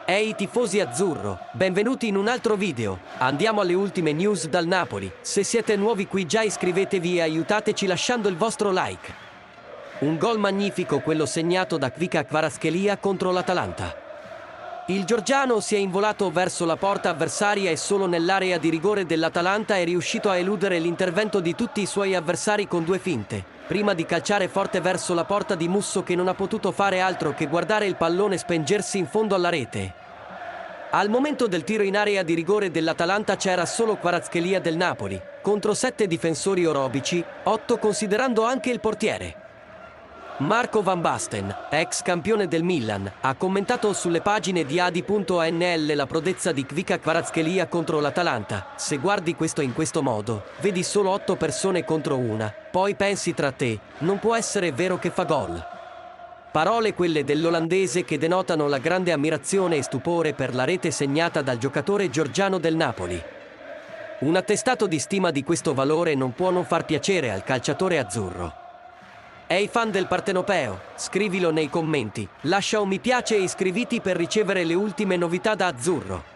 Ehi tifosi azzurro, benvenuti in un altro video. Andiamo alle ultime news dal Napoli. Se siete nuovi qui già iscrivetevi e aiutateci lasciando il vostro like. Un gol magnifico quello segnato da Kvicha Kvaratskhelia contro l'Atalanta. Il georgiano si è involato verso la porta avversaria e solo nell'area di rigore dell'Atalanta è riuscito a eludere l'intervento di tutti i suoi avversari con due finte, prima di calciare forte verso la porta di Musso che non ha potuto fare altro che guardare il pallone spengersi in fondo alla rete. Al momento del tiro in area di rigore dell'Atalanta c'era solo Kvaratskhelia del Napoli, contro 7 difensori orobici, 8 considerando anche il portiere. Marco Van Basten, ex campione del Milan, ha commentato sulle pagine di Adi.nl la prodezza di Kvicha Kvaratskhelia contro l'Atalanta. Se guardi questo in questo modo, vedi solo 8 persone contro una, poi pensi tra te, non può essere vero che fa gol. Parole quelle dell'olandese che denotano la grande ammirazione e stupore per la rete segnata dal giocatore georgiano del Napoli. Un attestato di stima di questo valore non può non far piacere al calciatore azzurro. Ehi fan del Partenopeo, scrivilo nei commenti, lascia un mi piace e iscriviti per ricevere le ultime novità da azzurro.